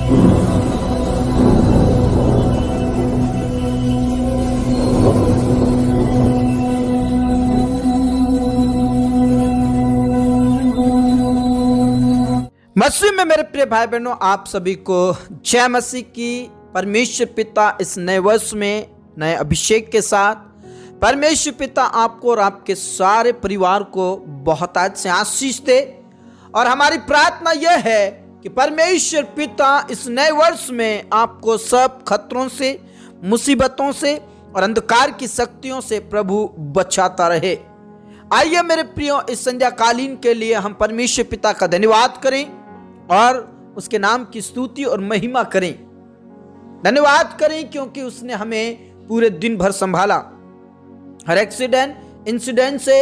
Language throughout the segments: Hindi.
मसीह में मेरे प्रिय भाई बहनों, आप सभी को जय मसीह की। परमेश्वर पिता इस नए वर्ष में नए अभिषेक के साथ परमेश्वर पिता आपको और आपके सारे परिवार को बहुत आज से आशीष दे। और हमारी प्रार्थना यह है कि परमेश्वर पिता इस नए वर्ष में आपको सब खतरों से, मुसीबतों से और अंधकार की शक्तियों से प्रभु बचाता रहे। आइए मेरे प्रियो, इस संध्या कालीन के लिए हम परमेश्वर पिता का धन्यवाद करें और उसके नाम की स्तुति और महिमा करें। धन्यवाद करें क्योंकि उसने हमें पूरे दिन भर संभाला। हर एक्सीडेंट, इंसिडेंट से,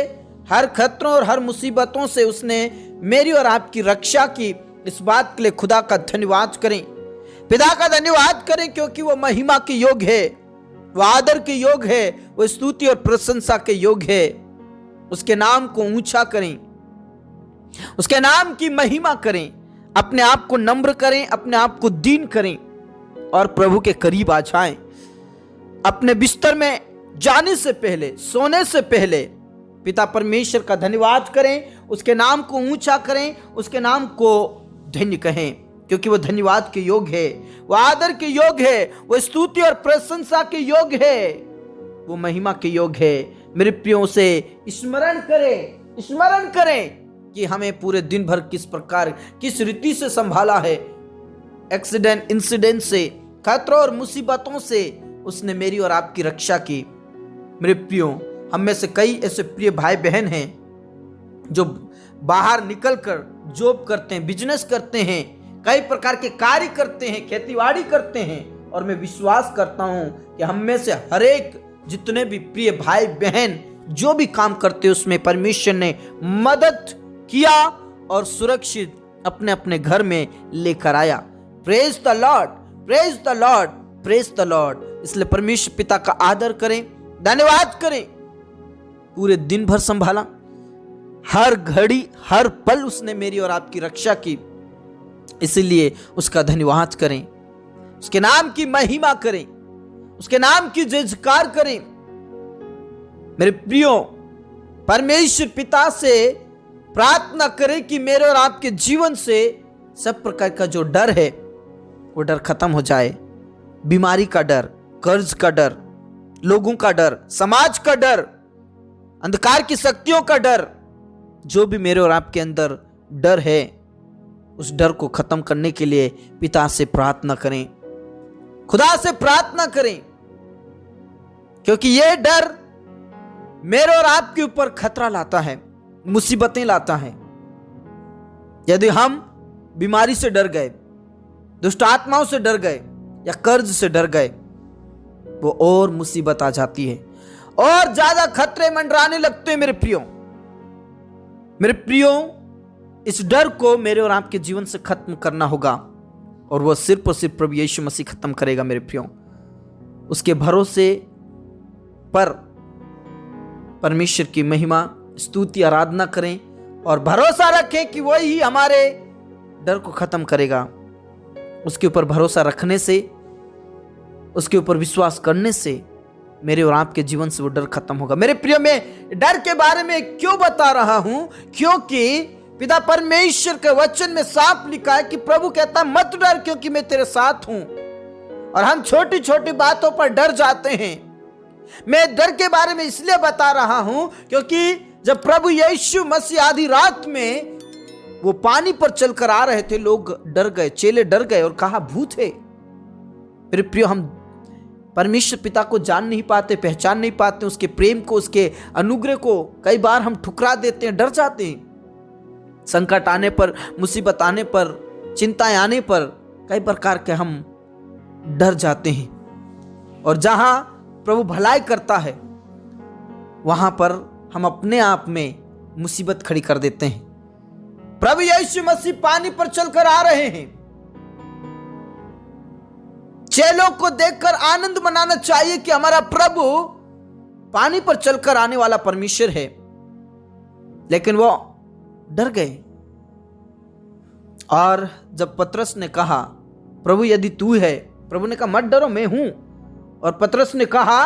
हर खतरों और हर मुसीबतों से उसने मेरी और आपकी रक्षा की। इस बात के लिए खुदा का धन्यवाद करें, पिता का धन्यवाद करें क्योंकि वो महिमा के योग है, वो आदर के योग है, वो स्तुति और प्रशंसा के योग है। उसके नाम को ऊंचा करें, उसके नाम की महिमा करें, अपने आप को नम्र करें, अपने आप को दीन करें और प्रभु के करीब आ जाएं। अपने बिस्तर में जाने से पहले, सोने से पहले पिता परमेश्वर का धन्यवाद करें, उसके नाम को ऊंचा करें, उसके नाम को धन्य कहें क्योंकि वो धन्यवाद के योग है, वो आदर के योग है, वो स्तुति और प्रशंसा के योग है, वो महिमा के योग है। मेरे प्रियो से स्मरण करें कि हमें पूरे दिन भर किस प्रकार, किस रीति से संभाला है। एक्सीडेंट, इंसिडेंट से, खतरों और मुसीबतों से उसने मेरी और आपकी रक्षा की। मेरे प्रियो, हम में से कई ऐसे प्रिय भाई बहन हैं जो बाहर निकलकर जॉब करते हैं, बिजनेस करते हैं, कई प्रकार के कार्य करते हैं, खेतीबाड़ी करते हैं। और मैं विश्वास करता हूं कि हम में से हर एक जितने भी प्रिय भाई बहन जो भी काम करते हैं उसमें परमेश्वर ने मदद किया और सुरक्षित अपने अपने घर में लेकर आया। Praise the Lord, praise the Lord, praise the Lord. इसलिए परमेश्वर पिता का आदर करें, धन्यवाद करें। पूरे दिन भर संभाला, हर घड़ी हर पल उसने मेरी और आपकी रक्षा की, इसलिए उसका धन्यवाद करें, उसके नाम की महिमा करें, उसके नाम की जयकार करें। मेरे प्रियो, परमेश्वर पिता से प्रार्थना करें कि मेरे और आपके जीवन से सब प्रकार का जो डर है वो डर खत्म हो जाए। बीमारी का डर, कर्ज का डर, लोगों का डर, समाज का डर, अंधकार की शक्तियों का डर, जो भी मेरे और आपके अंदर डर है उस डर को खत्म करने के लिए पिता से प्रार्थना करें, खुदा से प्रार्थना करें क्योंकि यह डर मेरे और आपके ऊपर खतरा लाता है, मुसीबतें लाता है। यदि हम बीमारी से डर गए, दुष्ट आत्माओं से डर गए या कर्ज से डर गए, वो और मुसीबत आ जाती है और ज्यादा खतरे मंडराने लगते हैं। मेरे प्रियो, इस डर को मेरे और आपके जीवन से खत्म करना होगा और वह सिर्फ और सिर्फ प्रभु यीशु मसीह खत्म करेगा। मेरे प्रियो, उसके भरोसे पर परमेश्वर की महिमा, स्तुति, आराधना करें और भरोसा रखें कि वही हमारे डर को खत्म करेगा। उसके ऊपर भरोसा रखने से, उसके ऊपर विश्वास करने से मेरे और आपके जीवन से वो डर खत्म होगा। मेरे प्रिय, मैं डर के बारे में क्यों बता रहा हूं? क्योंकि पिता परमेश्वर के वचन में साफ लिखा है कि प्रभु कहता है मत डर क्योंकि मैं तेरे साथ हूं। और हम छोटी छोटी बातों पर डर जाते हैं। मैं डर के बारे में इसलिए बता रहा हूं क्योंकि जब प्रभु यीशु मसीह आधी रात में वो पानी पर चलकर आ रहे थे, लोग डर गए, चेले डर गए और कहा भूत है। मेरे प्रियो, हम परमेश्वर पिता को जान नहीं पाते, पहचान नहीं पाते, उसके प्रेम को, उसके अनुग्रह को कई बार हम ठुकरा देते हैं, डर जाते हैं। संकट आने पर, मुसीबत आने पर, चिंताएं आने पर कई प्रकार के हम डर जाते हैं और जहां प्रभु भलाई करता है वहां पर हम अपने आप में मुसीबत खड़ी कर देते हैं। प्रभु यीशु मसीह पानी पर चलकर आ रहे हैं। चेलों को देखकर आनंद मनाना चाहिए कि हमारा प्रभु पानी पर चलकर आने वाला परमेश्वर है, लेकिन वो डर गए। और जब पतरस ने कहा प्रभु यदि तू है, प्रभु ने कहा मत डरो मैं हूं। और पतरस ने कहा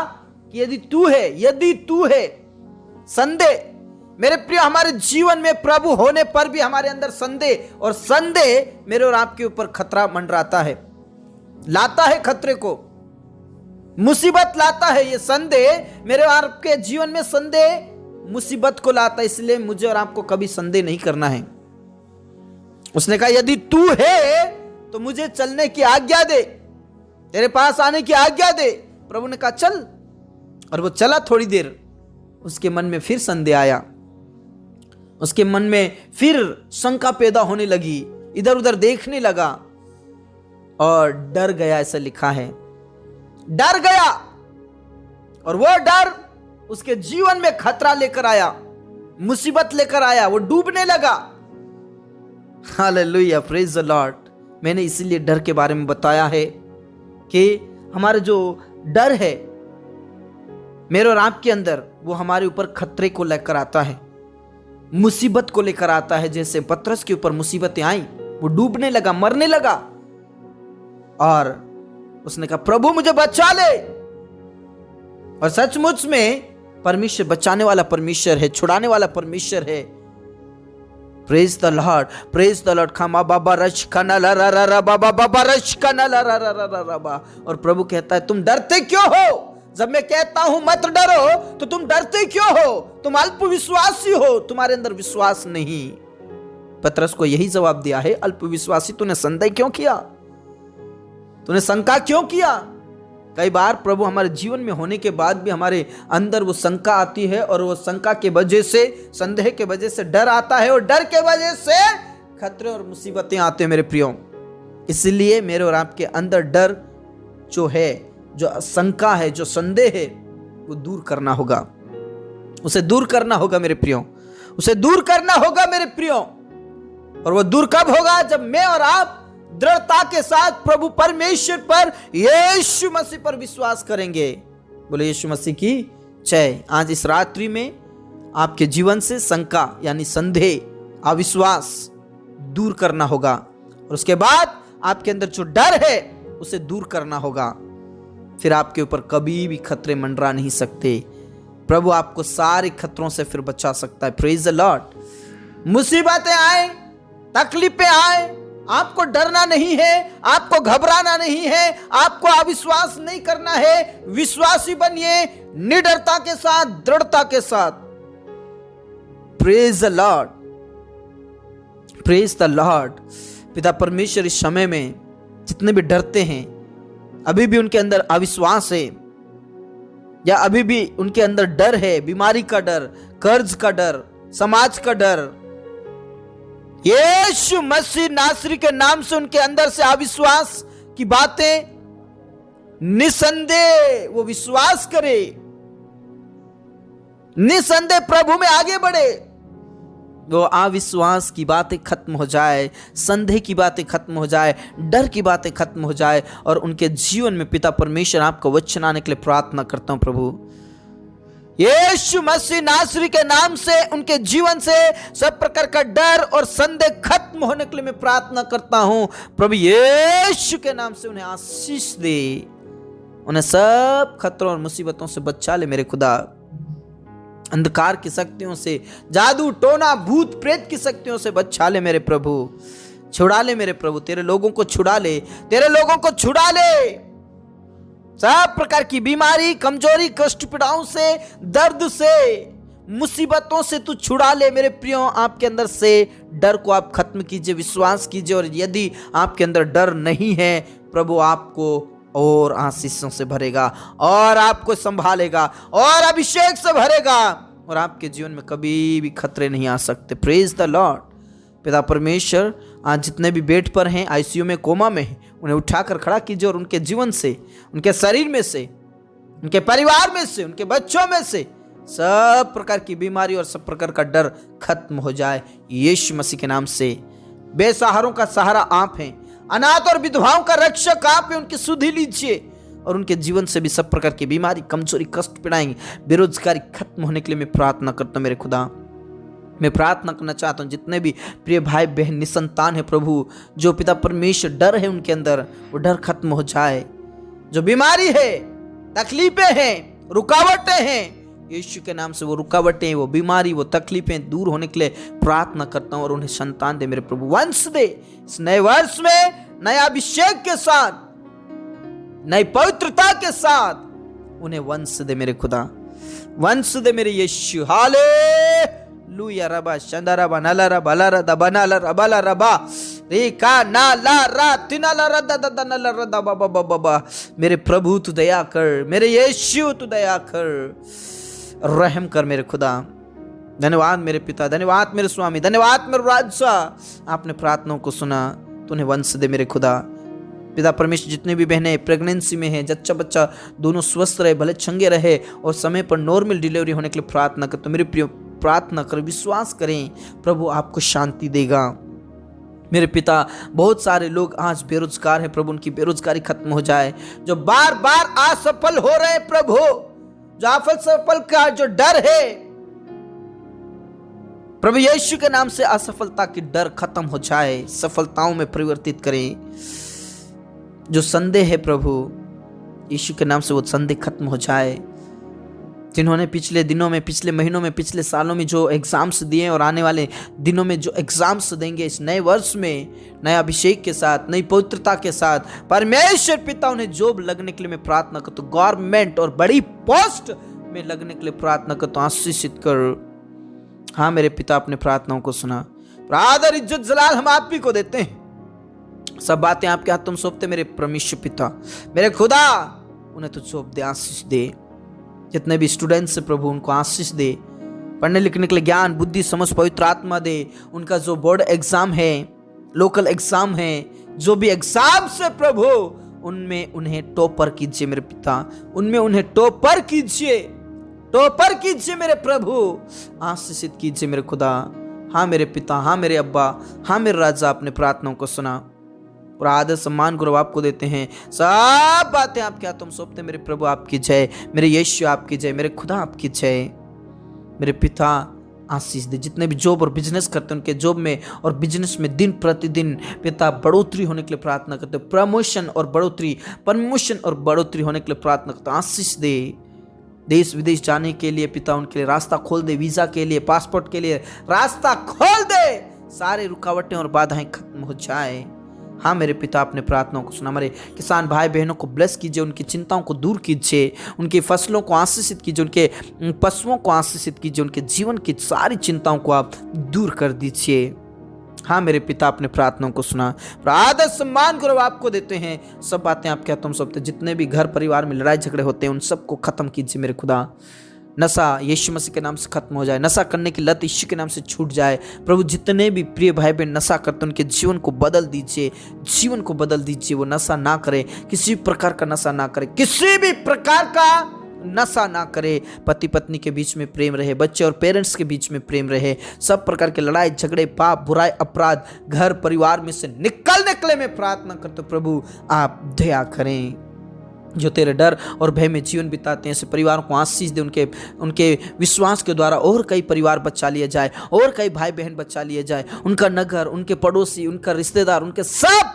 कि यदि तू है, संदेह, मेरे प्रिय हमारे जीवन में प्रभु होने पर भी हमारे अंदर संदेह, और संदेह मेरे और आपके ऊपर खतरा मंडराता है, लाता है खतरे को, मुसीबत लाता है। ये संदेह मेरे और आपके जीवन में संदेह मुसीबत को लाता है, इसलिए मुझे और आपको कभी संदेह नहीं करना है। उसने कहा यदि तू है तो मुझे चलने की आज्ञा दे, तेरे पास आने की आज्ञा दे। प्रभु ने कहा चल, और वो चला। थोड़ी देर उसके मन में फिर संदेह आया, उसके मन में फिर शंका पैदा होने लगी, इधर उधर देखने लगा और डर गया, ऐसा लिखा है, डर गया। और वो डर उसके जीवन में खतरा लेकर आया, मुसीबत लेकर आया, वो डूबने लगा। Hallelujah, praise the Lord. मैंने इसीलिए डर के बारे में बताया है कि हमारा जो डर है मेरे और आपके अंदर, वो हमारे ऊपर खतरे को लेकर आता है, मुसीबत को लेकर आता है। जैसे पतरस के ऊपर मुसीबतें आई, वो डूबने लगा, मरने लगा, और उसने कहा प्रभु मुझे बचा ले। और सचमुच में परमेश्वर बचाने वाला परमेश्वर है, छुड़ाने वाला परमेश्वर है। Praise the Lord, praise the Lord. खामा बाबा रच खाना ला रा रा रा बाबा बाबा रच खाना ला रा रा रा रा रा बा। और प्रभु कहता है तुम डरते क्यों हो? जब मैं कहता हूं मत डरो तो तुम डरते क्यों हो? तुम अल्प विश्वासी हो, तुम्हारे अंदर विश्वास नहीं। पतरस को यही जवाब दिया है, अल्प विश्वासी, तूने संदेह क्यों किया? तूने शंका क्यों किया? कई बार प्रभु हमारे जीवन में होने के बाद भी हमारे अंदर वो शंका आती है, और वो शंका के वजह से, संदेह के वजह से डर आता है, और डर के वजह से खतरे और मुसीबतें आते हैं मेरे प्रियो। इसलिए मेरे और आपके अंदर डर जो है, जो शंका है, जो संदेह है, वो दूर करना होगा, उसे दूर करना होगा मेरे प्रियो, उसे दूर करना होगा मेरे प्रियो। और वो दूर कब होगा? जब मैं और आप दृढ़ता के साथ प्रभु परमेश्वर पर, यीशु मसीह पर विश्वास करेंगे। बोले यीशु मसीह की जय। आज इस रात्रि में आपके जीवन से शंका यानी संदेह, अविश्वास दूर करना होगा, और उसके बाद आपके अंदर जो डर है उसे दूर करना होगा। फिर आपके ऊपर कभी भी खतरे मंडरा नहीं सकते। प्रभु आपको सारे खतरों से फिर बचा सकता है। Praise the Lord. मुसीबतें आए, तकलीफें आए, आपको डरना नहीं है, आपको घबराना नहीं है, आपको अविश्वास नहीं करना है। विश्वासी बनिए निडरता के साथ, दृढ़ता के साथ। Praise the Lord, praise the Lord. पिता परमेश्वर इस समय में जितने भी डरते हैं, अभी भी उनके अंदर अविश्वास है, या अभी भी उनके अंदर डर है, बीमारी का डर, कर्ज का डर, समाज का डर, यीशु मसीह नासरी के नाम से उनके अंदर से अविश्वास की बातें निसंदेह वो विश्वास करे, निसंदेह प्रभु में आगे बढ़े। वो अविश्वास की बातें खत्म हो जाए, संदेह की बातें खत्म हो जाए, डर की बातें खत्म हो जाए, और उनके जीवन में पिता परमेश्वर आपको वचन आने के लिए प्रार्थना करता हूं प्रभु। यीशु मसीह नासरी के नाम से उनके जीवन से सब प्रकार का डर और संदेह खत्म होने के लिए मैं प्रार्थना करता हूं प्रभु। यीशु के नाम से उन्हें आशीष दे, उन्हें सब खतरों और मुसीबतों से बचा ले मेरे खुदा। अंधकार की शक्तियों से, जादू टोना भूत प्रेत की शक्तियों से बचा ले मेरे प्रभु। छुड़ा ले मेरे प्रभु, तेरे लोगों को छुड़ा ले, तेरे लोगों को छुड़ा ले। सब प्रकार की बीमारी, कमजोरी, कष्ट पीड़ाओं से, दर्द से, मुसीबतों से तू छुड़ा ले मेरे प्रियो। आपके अंदर से डर को आप खत्म कीजिए, विश्वास कीजिए, और यदि आपके अंदर डर नहीं है, प्रभु आपको और आशीषों से भरेगा, और आपको संभालेगा, और अभिषेक से भरेगा, और आपके जीवन में कभी भी खतरे नहीं आ सकते। Praise the Lord. पिता परमेश्वर आज जितने भी बेड पर हैं, आईसीयू में, कोमा में हैं, उन्हें उठाकर खड़ा कीजिए, और उनके जीवन से, उनके शरीर में से, उनके परिवार में से, उनके बच्चों में से सब प्रकार की बीमारी और सब प्रकार का डर खत्म हो जाए यीशु मसीह के नाम से। बेसहारों का सहारा आप हैं, अनाथ और विधवाओं का रक्षक आप हैं, उनकी सुधि लीजिए, और उनके जीवन से भी सब प्रकार की बीमारी, कमजोरी, कष्ट पीड़ाएं, बेरोजगारी खत्म होने के लिए मैं प्रार्थना करता हूं मेरे खुदा। मैं प्रार्थना करना चाहता हूँ जितने भी प्रिय भाई बहन निसंतान है प्रभु, जो पिता परमेश्वर डर है उनके अंदर, वो डर खत्म हो जाए। जो बीमारी है, तकलीफें हैं, रुकावटें हैं, यीशु के नाम से वो रुकावटें, वो बीमारी, वो तकलीफें दूर होने के लिए प्रार्थना करता हूँ और उन्हें संतान दे मेरे प्रभु। वंश दे इस नए वर्ष में, नया अभिषेक के साथ, नई पवित्रता के साथ उन्हें वंश दे मेरे खुदा, वंश दे मेरे यीशु। हालेलुया। रबा शंदरा बनला रबा ला रदा बनाला रबा ला रबा रे का ना ला रा तिना ला रदा दा ना ला रदा बा बा बा बा। मेरे प्रभु तू दया कर, मेरे यीशु तू दया कर, रहम कर मेरे खुदा। धन्यवाद मेरे पिता, धन्यवाद मेरे स्वामी, धन्यवाद मेरे राजा। आपने प्रार्थनाओं को सुना, तूने वंश दे मेरे खुदा। पिता परमेश्वर जितने भी बहनें प्रेगनेंसी में हैं, जच्चा बच्चा दोनों स्वस्थ रहे, भले चंगे रहे और समय पर नॉर्मल डिलीवरी होने के लिए प्रार्थना कर। तो मेरे प्रिय प्रार्थना कर, विश्वास करें प्रभु आपको शांति देगा। मेरे पिता बहुत सारे लोग आज बेरोजगार हैं प्रभु, उनकी बेरोजगारी खत्म हो जाए। जो बार बार असफल हो रहे हैं प्रभु, जो असफल का जो डर है प्रभु यीशु के नाम से असफलता की डर खत्म हो जाए, सफलताओं में परिवर्तित करें। जो संदेह है प्रभु यीशु के नाम से वो संदेह खत्म हो जाए। जिन्होंने पिछले दिनों में, पिछले महीनों में, पिछले सालों में जो एग्जाम्स दिए और आने वाले दिनों में जो एग्जाम्स देंगे, इस नए वर्ष में नए अभिषेक के साथ, नई पवित्रता के साथ, परमेश्वर पिता उन्हें जॉब लगने के लिए मैं प्रार्थना करता हूँ। गवर्नमेंट और बड़ी पोस्ट में लगने के लिए प्रार्थना करता हूँ, आशीषित कर। हाँ मेरे पिता अपने प्रार्थनाओं को सुना। आदर इज्जत जलाल हम आप ही को देते हैं, सब बातें आपके हाथ तुम सौंपते मेरे परमेश्वर पिता। मेरे खुदा उन्हें तो सौंप दे, आशीष दे। जितने भी स्टूडेंट्स हैं प्रभु उनको आशीष दे, पढ़ने लिखने के लिए ज्ञान, बुद्धि, समझ, पवित्र आत्मा दे। उनका जो बोर्ड एग्जाम है, लोकल एग्जाम है, जो भी एग्जाम से प्रभु उनमें उन्हें टॉपर कीजिए मेरे पिता, उनमें उन्हें टॉपर कीजिए, टॉपर कीजिए मेरे प्रभु, आशीषित कीजिए मेरे खुदा। हाँ मेरे पिता, हाँ मेरे अब्बा, हाँ मेरे राजा, अपने प्रार्थनाओं को सुना और आदर सम्मान गौरव आपको देते हैं। सब बातें आपके हाथ तुम सौंपते मेरे प्रभु। आपकी जय, मेरे यीशु आपकी जय, मेरे खुदा आपकी जय। मेरे पिता आशीष दे। जितने भी जॉब और बिजनेस करते हैं उनके जॉब में और बिजनेस में दिन प्रतिदिन पिता बढ़ोतरी होने के लिए प्रार्थना करते हैं। प्रमोशन और बढ़ोतरी, प्रमोशन और बढ़ोतरी होने के लिए प्रार्थना करते हैं। आशीष दे। देश विदेश जाने के लिए पिता उनके लिए रास्ता खोल दे, वीजा के लिए, पासपोर्ट के लिए रास्ता खोल दे। सारे रुकावटें और बाधाएं खत्म हो जाए। हाँ मेरे पिता अपने प्रार्थनाओं को सुना। हमारे किसान भाई बहनों को ब्लेस कीजिए, उनकी चिंताओं को दूर कीजिए, उनकी फसलों को आशीषित कीजिए, उनके पशुओं को आशीषित कीजिए, उनके जीवन की सारी चिंताओं को आप दूर कर दीजिए। हाँ मेरे पिता अपने प्रार्थनाओं को सुना। आदर सम्मान गौरव आपको देते हैं। सब बातें आपके हाथों में सौंपते। जितने भी घर परिवार में लड़ाई झगड़े होते हैं उन सबको खत्म कीजिए मेरे खुदा। नशा यीशु मसीह के नाम से खत्म हो जाए, नशा करने की लत यीशु के नाम से छूट जाए। प्रभु जितने भी प्रिय भाई बहन नशा करते उनके जीवन को बदल दीजिए, जीवन को बदल दीजिए। वो नशा ना करे, किसी प्रकार का नशा ना करे, किसी भी प्रकार का नशा ना करे। पति पत्नी के बीच में प्रेम रहे, बच्चे और पेरेंट्स के बीच में प्रेम रहे। सब प्रकार के लड़ाई झगड़े, पाप, बुराई, अपराध घर परिवार में से निकलने के लिए मैं प्रार्थना करता हूं। प्रभु आप दया करें। जो तेरे डर और भय में जीवन बिताते हैं ऐसे परिवारों को आशीष दे। उनके विश्वास के द्वारा और कई परिवार बचा लिया जाए, और कई भाई बहन बचा लिए जाए। उनका नगर, उनके पड़ोसी, उनका रिश्तेदार, उनके सब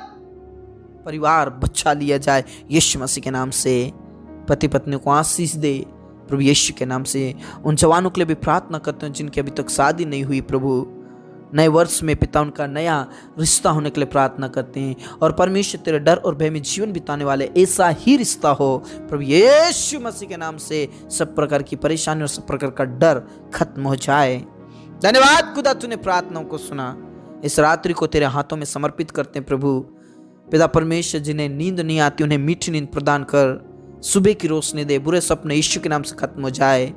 परिवार बचा लिया जाए यीशु मसीह के नाम से। पति पत्नी को आशीष दे प्रभु यीशु के नाम से। उन जवानों के लिए भी प्रार्थना करते हैं जिनकी अभी तक शादी नहीं हुई। प्रभु नए वर्ष में पिता उनका नया रिश्ता होने के लिए प्रार्थना करते हैं। और परमेश्वर तेरे डर और भय में जीवन बिताने वाले ऐसा ही रिश्ता हो प्रभु यीशु मसीह के नाम से। सब प्रकार की परेशानी और सब प्रकार का डर खत्म हो जाए। धन्यवाद खुदा, तूने प्रार्थनाओं को सुना। इस रात्रि को तेरे हाथों में समर्पित करते हैं प्रभु। पिता परमेश्वर जिन्हें नींद नहीं आती उन्हें मीठी नींद प्रदान कर, सुबह की रोशनी दे, बुरे सपने यीशु के नाम से खत्म हो जाए।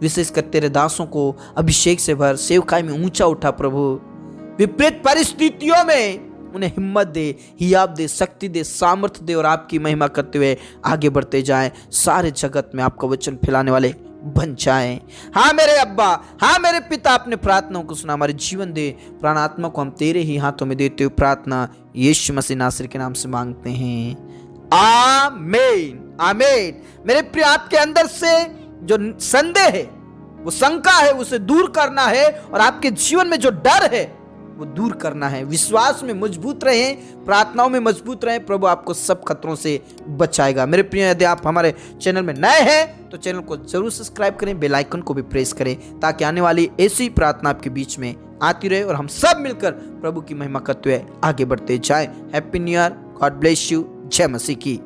विशेषकर तेरे दासों को अभिषेक से भर, सेवकाई में ऊंचा उठा प्रभु। विपरीत परिस्थितियों में उन्हें हिम्मत दे, हियाब दे, शक्ति दे, सामर्थ्य दे और आपकी महिमा करते हुए आगे बढ़ते जाएं। सारे जगत में आपका वचन फैलाने वाले बन जाएं। हाँ मेरे अब्बा, हाँ मेरे पिता, अपने प्रार्थनाओं को सुना। हमारे जीवन दे, प्राण आत्मा को हम तेरे ही हाथों में देते हुए प्रार्थना यीशु मसीह नासरी के नाम से मांगते हैं। आमीन, आमीन। मेरे प्रिय, आपके अंदर से जो संदेह है वो शंका है उसे दूर करना है, और आपके जीवन में जो डर है वो दूर करना है। विश्वास में मजबूत रहें, प्रार्थनाओं में मजबूत रहें, प्रभु आपको सब खतरों से बचाएगा। मेरे प्रिय, यदि आप हमारे चैनल में नए हैं तो चैनल को जरूर सब्सक्राइब करें, बेल आइकन को भी प्रेस करें, ताकि आने वाली ऐसी प्रार्थना आपके बीच में आती रहे और हम सब मिलकर प्रभु की महिमा करते हुए आगे बढ़ते जाएं। Happy new year, God bless you, जय मसीह की।